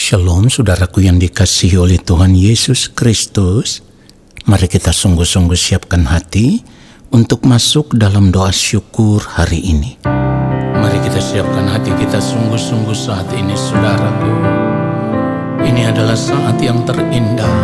Shalom saudaraku yang dikasihi oleh Tuhan Yesus Kristus. Mari kita sungguh-sungguh siapkan hati untuk masuk dalam doa syukur hari ini. Mari kita siapkan hati kita sungguh-sungguh saat ini saudaraku. Ini adalah saat yang terindah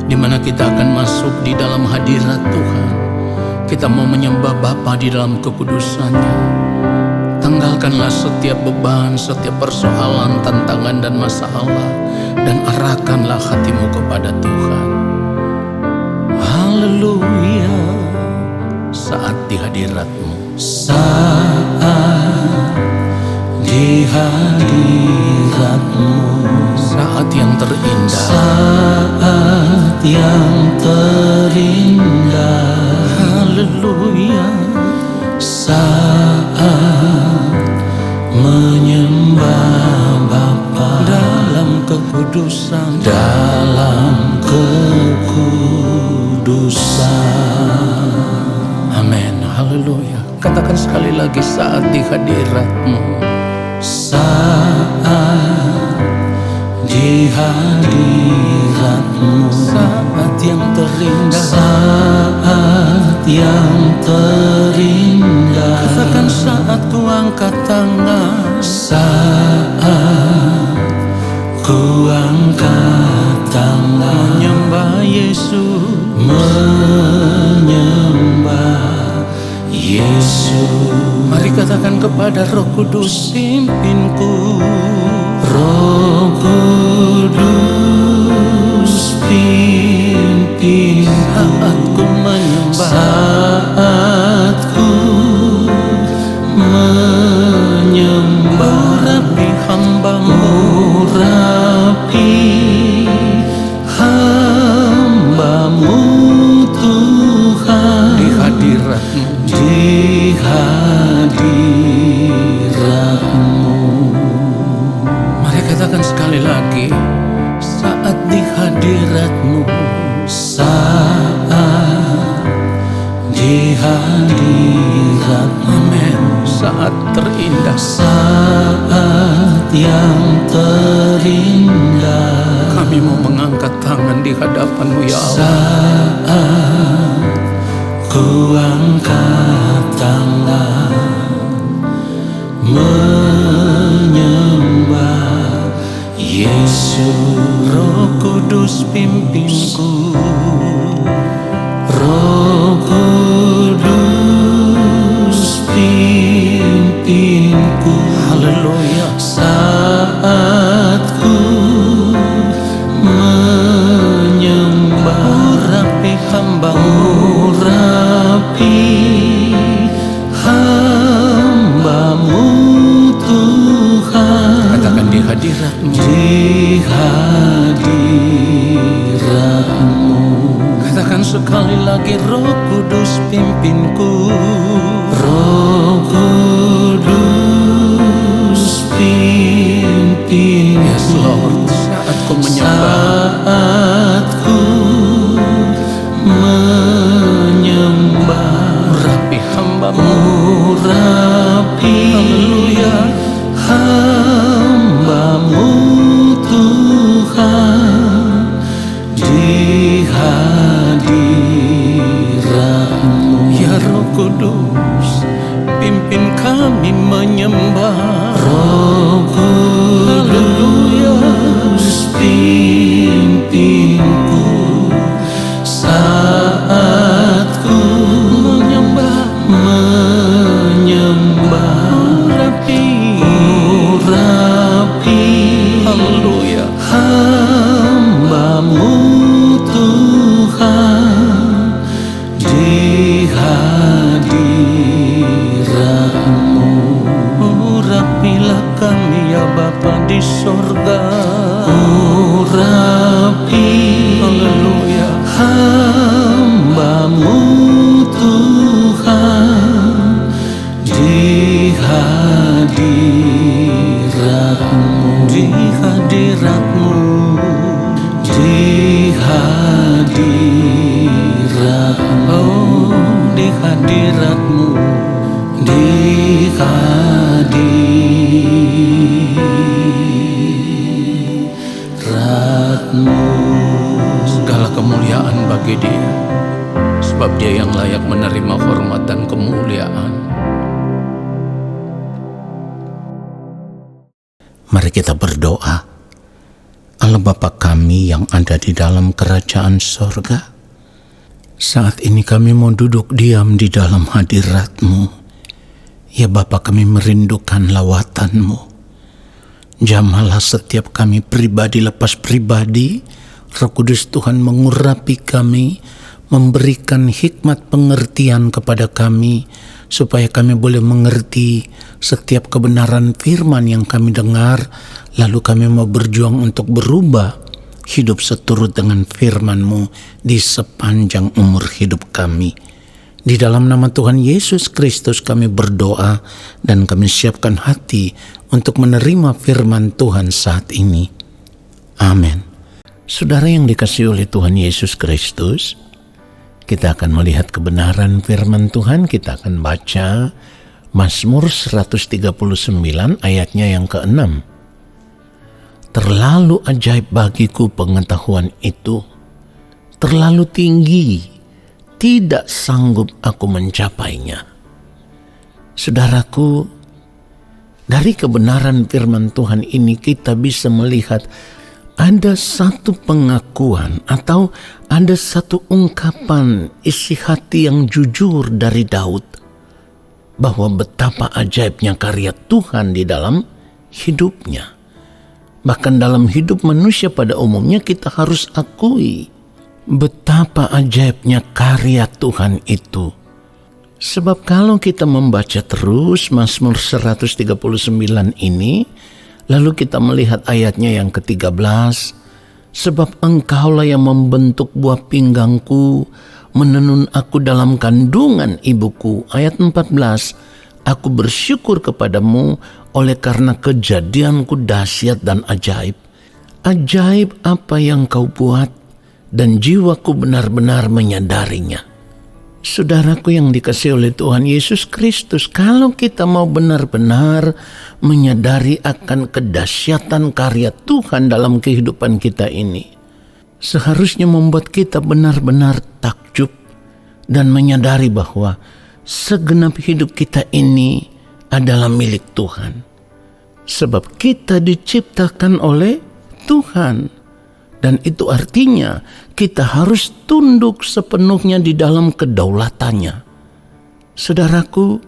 di mana kita akan masuk di dalam hadirat Tuhan. Kita mau menyembah Bapa di dalam kekudusannya. Tanggalkanlah setiap beban, setiap persoalan, tantangan dan masalah, dan arahkanlah hatimu kepada Tuhan. Haleluya. Saat di hadirat-Mu, saat di hadirat-Mu, saat yang terindah, saat yang terindah. haleluya. Saat menyembah Bapa Dalam kekudusan, dalam kekudusan. amin, haleluya. Katakan sekali lagi, saat di hadirat-Mu, Saat di hadirat-Mu, saat yang terindah, saat yang terindah. katakan saat ku angkat tangan, Saat ku angkat tangan menyembah Yesus, menyembah Yesus. mari katakan kepada Roh Kudus, pimpinku. Roh Kudus pimpin Saat ku menyembah, saat ku menyembah. urapi hamba-Mu, Urapi hamba-Mu Tuhan, di hadirat-Mu, di hadirat-Mu. mari katakan sekali lagi, saat di hadirat-Mu, Saat di hadirat-Mu, amin. Saat terindah, saat yang terindah. kami mau mengangkat tangan di hadapan-Mu ya Allah. Saat ku angkat tangan menyembah Yesus. Roh Kudus pimpinku, Roh Kudus pimpinku. haleluya. Saat ku menyembah, Urapi hamba-Mu, urapi hamba-Mu Tuhan, katakan di hadirat-Mu, di hadirat-Mu. katakan sekali lagi, Roh Kudus pimpinku. Roh Kudus pimpin. Yes Lord, saat ku menyembah, Saat ku menyembah, urapi hamba-Mu, urapi haleluya. hamba-Mu Tuhan, di hadirat-Mu. Ya Roh Kudus, pimpin kami menyembah. Roh Kudus pimpinku saat ku Menyembah, menyembah, urapi haleluya. hamba-Mu Tuhan, di hadirat-Mu. Urapilah kami ya Bapa di sorga, Urapi haleluya. hamba-Mu Tuhan, di hadirat-Mu, Di hadirat-Mu, di hadirat-Mu, oh di hadirat-Mu, di hadirat. hadirat-Mu. Segala kemuliaan bagi Dia, sebab Dia yang layak menerima hormat dan kemuliaan. Mari kita berdoa. Allah Bapa kami yang ada di dalam kerajaan sorga, saat ini kami mau duduk diam di dalam hadirat-Mu. Ya Bapa, kami merindukan lawatan-Mu. Jamahlah setiap kami pribadi lepas pribadi. Roh Kudus Tuhan mengurapi kami, memberikan hikmat pengertian kepada kami, supaya kami boleh mengerti setiap kebenaran firman yang kami dengar, lalu kami mau berjuang untuk berubah hidup seturut dengan firman-Mu di sepanjang umur hidup kami. Di dalam nama Tuhan Yesus Kristus kami berdoa dan kami siapkan hati untuk menerima firman Tuhan saat ini. Amin. Saudara yang dikasihi oleh Tuhan Yesus Kristus, kita akan melihat kebenaran firman Tuhan. Kita akan baca Mazmur 139 ayatnya yang ke-6. Terlalu ajaib bagiku pengetahuan itu, terlalu tinggi, tidak sanggup aku mencapainya. Saudaraku, dari kebenaran firman Tuhan ini kita bisa melihat ada satu pengakuan atau ada satu ungkapan isi hati yang jujur dari Daud, bahwa betapa ajaibnya karya Tuhan di dalam hidupnya. Bahkan dalam hidup manusia pada umumnya kita harus akui betapa ajaibnya karya Tuhan itu. Sebab kalau kita membaca terus Mazmur 139 ini, lalu kita melihat ayatnya yang ke-13, sebab Engkaulah yang membentuk buah pinggangku, menenun aku dalam kandungan ibuku. Ayat 14, aku bersyukur kepadamu oleh karena kejadianku dahsyat dan ajaib. Ajaib apa yang Kau buat, dan jiwaku benar-benar menyadarinya. Saudaraku yang dikasihi oleh Tuhan Yesus Kristus, kalau kita mau benar-benar menyadari akan kedahsyatan karya Tuhan dalam kehidupan kita ini, seharusnya membuat kita benar-benar takjub dan menyadari bahwa segenap hidup kita ini adalah milik Tuhan. Sebab kita diciptakan oleh Tuhan. Dan itu artinya kita harus tunduk sepenuhnya di dalam kedaulatannya. Saudaraku,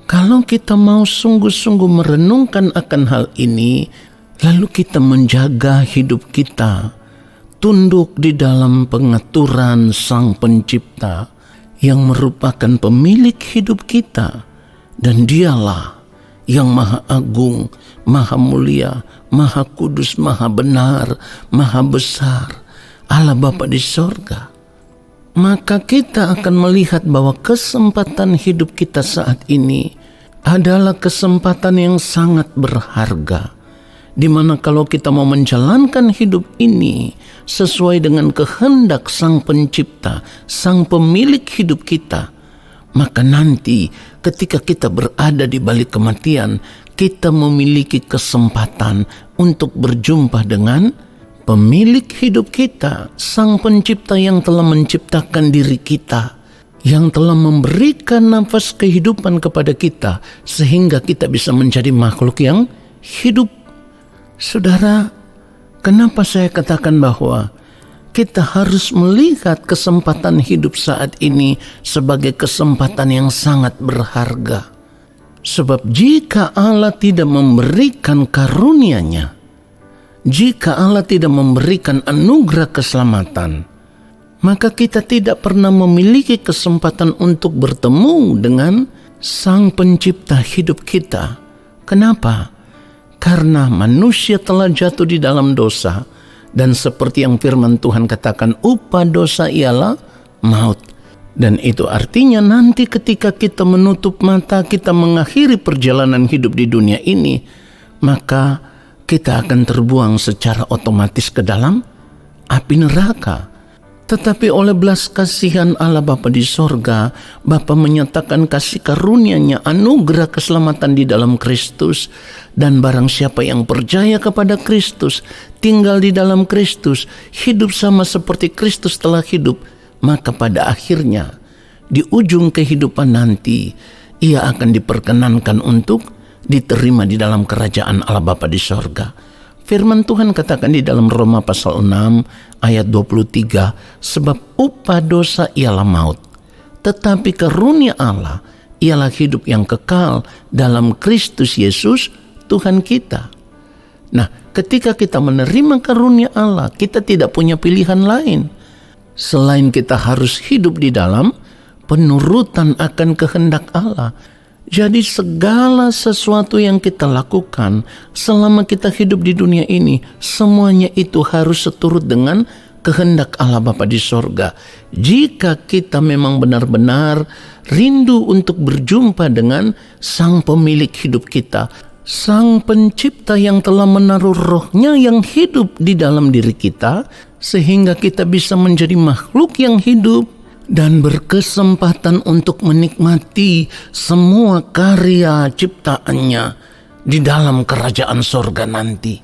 kalau kita mau sungguh-sungguh merenungkan akan hal ini, lalu kita menjaga hidup kita, tunduk di dalam pengaturan Sang Pencipta yang merupakan pemilik hidup kita, dan Dialah yang Maha Agung, Maha Mulia, Maha Kudus, Maha Benar, Maha Besar, Allah Bapa di sorga. Maka kita akan melihat bahwa kesempatan hidup kita saat ini adalah kesempatan yang sangat berharga, di mana kalau kita mau menjalankan hidup ini sesuai dengan kehendak Sang Pencipta, Sang Pemilik hidup kita, maka nanti ketika kita berada di balik kematian, kita memiliki kesempatan untuk berjumpa dengan pemilik hidup kita, Sang Pencipta yang telah menciptakan diri kita, yang telah memberikan nafas kehidupan kepada kita, sehingga kita bisa menjadi makhluk yang hidup. Saudara, kenapa saya katakan bahwa kita harus melihat kesempatan hidup saat ini sebagai kesempatan yang sangat berharga? Sebab jika Allah tidak memberikan karunia-Nya, jika Allah tidak memberikan anugerah keselamatan, maka kita tidak pernah memiliki kesempatan untuk bertemu dengan Sang Pencipta hidup kita. Kenapa? Karena manusia telah jatuh di dalam dosa, dan seperti yang firman Tuhan katakan, upah dosa ialah maut. Dan itu artinya nanti ketika kita menutup mata, kita mengakhiri perjalanan hidup di dunia ini, maka kita akan terbuang secara otomatis ke dalam api neraka. Tetapi oleh belas kasihan Allah Bapa di sorga, Bapa menyatakan kasih karunia-Nya, anugerah keselamatan di dalam Kristus. Dan barang siapa yang percaya kepada Kristus, tinggal di dalam Kristus, hidup sama seperti Kristus telah hidup, maka pada akhirnya, di ujung kehidupan nanti, ia akan diperkenankan untuk diterima di dalam kerajaan Allah Bapa di sorga. Firman Tuhan katakan di dalam Roma pasal 6 ayat 23, sebab upah dosa ialah maut, tetapi karunia Allah ialah hidup yang kekal dalam Kristus Yesus Tuhan kita. Nah, ketika kita menerima karunia Allah, kita tidak punya pilihan lain selain kita harus hidup di dalam penurutan akan kehendak Allah. Jadi segala sesuatu yang kita lakukan selama kita hidup di dunia ini, semuanya itu harus seturut dengan kehendak Allah Bapa di sorga. Jika kita memang benar-benar rindu untuk berjumpa dengan Sang Pemilik hidup kita, Sang Pencipta yang telah menaruh roh-Nya yang hidup di dalam diri kita, sehingga kita bisa menjadi makhluk yang hidup dan berkesempatan untuk menikmati semua karya ciptaannya di dalam kerajaan sorga nanti.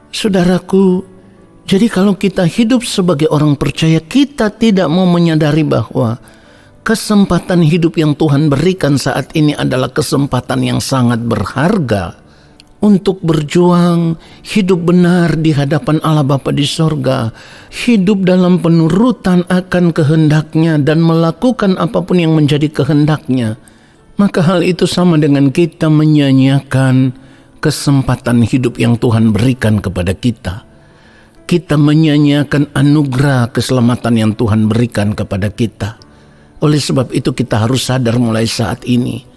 Saudaraku, jadi kalau kita hidup sebagai orang percaya, kita tidak mau menyadari bahwa kesempatan hidup yang Tuhan berikan saat ini adalah kesempatan yang sangat berharga untuk berjuang, hidup benar di hadapan Allah Bapa di sorga, hidup dalam penurutan akan kehendak-Nya dan melakukan apapun yang menjadi kehendak-Nya. Maka hal itu sama dengan kita menyanyiakan kesempatan hidup yang Tuhan berikan kepada kita. Kita menyanyiakan anugerah keselamatan yang Tuhan berikan kepada kita. Oleh sebab itu kita harus sadar mulai saat ini,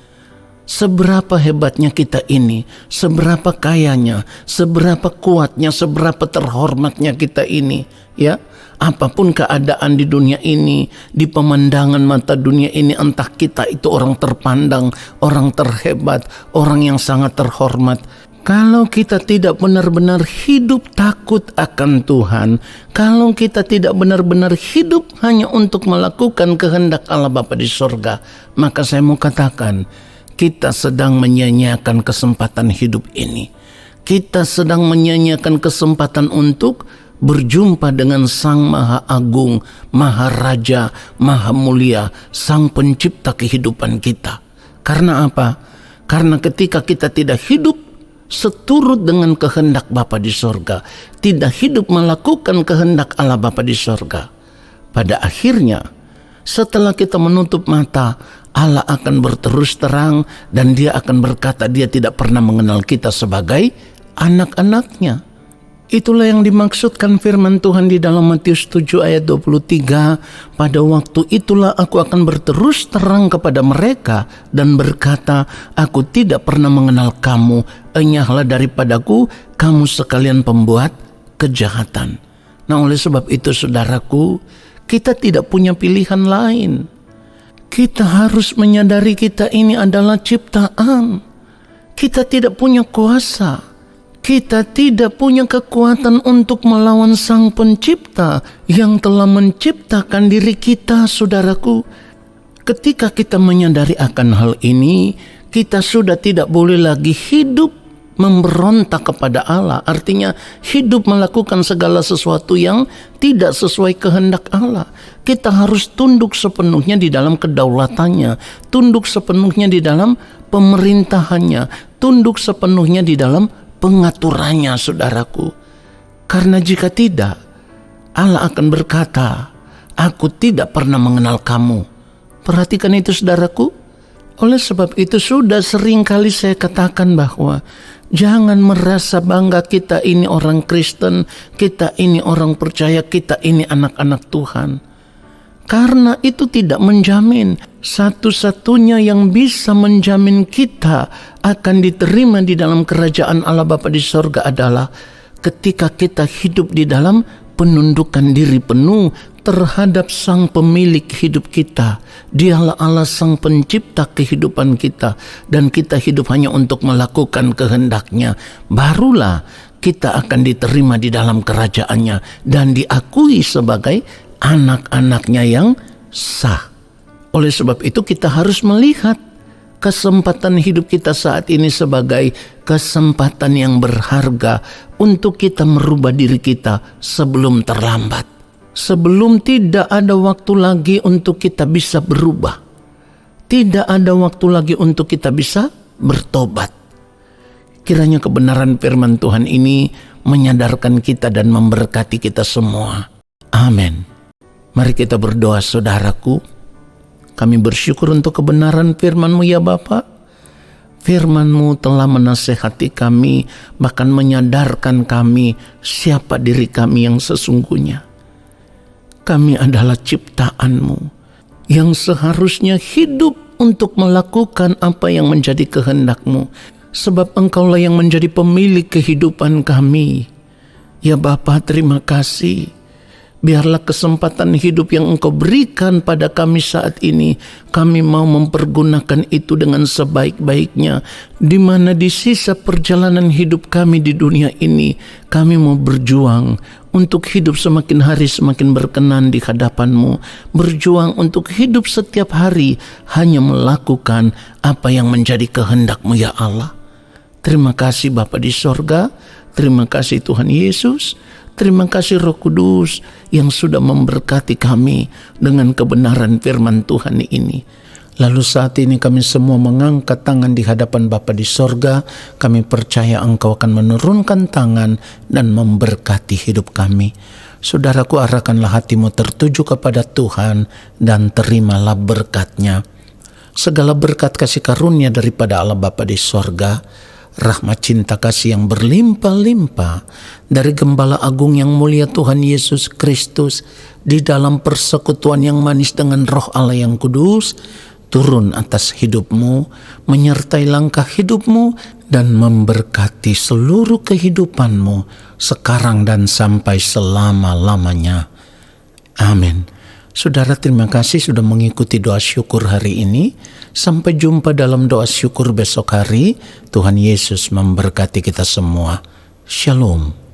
seberapa hebatnya kita ini, seberapa kayanya, seberapa kuatnya, seberapa terhormatnya kita ini, ya. Apapun keadaan di dunia ini, di pemandangan mata dunia ini, entah kita itu orang terpandang, orang terhebat, orang yang sangat terhormat, kalau kita tidak benar-benar hidup takut akan Tuhan, kalau kita tidak benar-benar hidup hanya untuk melakukan kehendak Allah Bapa di sorga, maka saya mau katakan, kita sedang menyanyiakan kesempatan hidup ini. Kita sedang menyanyiakan kesempatan untuk berjumpa dengan Sang Maha Agung, Maha Raja, Maha Mulia, Sang Pencipta kehidupan kita. Karena apa? Karena ketika kita tidak hidup seturut dengan kehendak Bapa di sorga, tidak hidup melakukan kehendak Allah Bapa di sorga, pada akhirnya setelah kita menutup mata, Allah akan berterus terang dan Dia akan berkata Dia tidak pernah mengenal kita sebagai anak-anak-Nya. Itulah yang dimaksudkan firman Tuhan di dalam Matius 7 ayat 23. Pada waktu itulah aku akan berterus terang kepada mereka dan berkata, aku tidak pernah mengenal kamu, enyahlah daripadaku kamu sekalian pembuat kejahatan. Nah, oleh sebab itu saudaraku, kita tidak punya pilihan lain. Kita harus menyadari kita ini adalah ciptaan. Kita tidak punya kuasa. Kita tidak punya kekuatan untuk melawan Sang Pencipta yang telah menciptakan diri kita, saudaraku. Ketika kita menyadari akan hal ini, kita sudah tidak boleh lagi hidup memberontak kepada Allah. Artinya hidup melakukan segala sesuatu yang tidak sesuai kehendak Allah. Kita harus tunduk sepenuhnya di dalam kedaulatannya, tunduk sepenuhnya di dalam pemerintahannya, tunduk sepenuhnya di dalam pengaturannya, saudaraku. Karena jika tidak, Allah akan berkata, aku tidak pernah mengenal kamu. Perhatikan itu, saudaraku. Oleh sebab itu sudah sering kali saya katakan bahwa jangan merasa bangga kita ini orang Kristen, kita ini orang percaya, kita ini anak-anak Tuhan. Karena itu tidak menjamin. Satu-satunya yang bisa menjamin kita akan diterima di dalam kerajaan Allah Bapa di sorga adalah ketika kita hidup di dalam penundukan diri penuh terhadap Sang Pemilik hidup kita. Dialah Allah Sang Pencipta kehidupan kita, dan kita hidup hanya untuk melakukan kehendak-Nya. Barulah kita akan diterima di dalam kerajaan-Nya dan diakui sebagai anak-anaknya yang sah. Oleh sebab itu kita harus melihat kesempatan hidup kita saat ini sebagai kesempatan yang berharga untuk kita merubah diri kita sebelum terlambat. Sebelum tidak ada waktu lagi untuk kita bisa berubah. Tidak ada waktu lagi untuk kita bisa bertobat. Kiranya kebenaran firman Tuhan ini menyadarkan kita dan memberkati kita semua. Amin. Mari kita berdoa, saudaraku. Kami bersyukur untuk kebenaran firman-Mu ya Bapa. Firman-Mu telah menasehati kami, bahkan menyadarkan kami siapa diri kami yang sesungguhnya. Kami adalah ciptaan-Mu yang seharusnya hidup untuk melakukan apa yang menjadi kehendak-Mu. Sebab Engkaulah yang menjadi pemilik kehidupan kami. Ya Bapa, terima kasih. Biarlah kesempatan hidup yang Engkau berikan pada kami saat ini, kami mau mempergunakan itu dengan sebaik-baiknya. Di mana di sisa perjalanan hidup kami di dunia ini, kami mau berjuang untuk hidup semakin hari semakin berkenan di hadapan-Mu. Berjuang untuk hidup setiap hari hanya melakukan apa yang menjadi kehendak-Mu ya Allah. Terima kasih Bapa di sorga, terima kasih Tuhan Yesus. Terima kasih Roh Kudus yang sudah memberkati kami dengan kebenaran firman Tuhan ini. Lalu saat ini kami semua mengangkat tangan di hadapan Bapa di sorga. Kami percaya Engkau akan menurunkan tangan dan memberkati hidup kami. Saudaraku, arahkanlah hatimu tertuju kepada Tuhan dan terimalah berkat-Nya. Segala berkat kasih karunia daripada Allah Bapa di sorga, rahmat cinta kasih yang berlimpah-limpah dari Gembala Agung yang mulia Tuhan Yesus Kristus di dalam persekutuan yang manis dengan Roh Allah yang kudus turun atas hidupmu, menyertai langkah hidupmu dan memberkati seluruh kehidupanmu sekarang dan sampai selama-lamanya. Amin. Saudara, terima kasih sudah mengikuti doa syukur hari ini. Sampai jumpa dalam doa syukur besok hari. Tuhan Yesus memberkati kita semua. Shalom.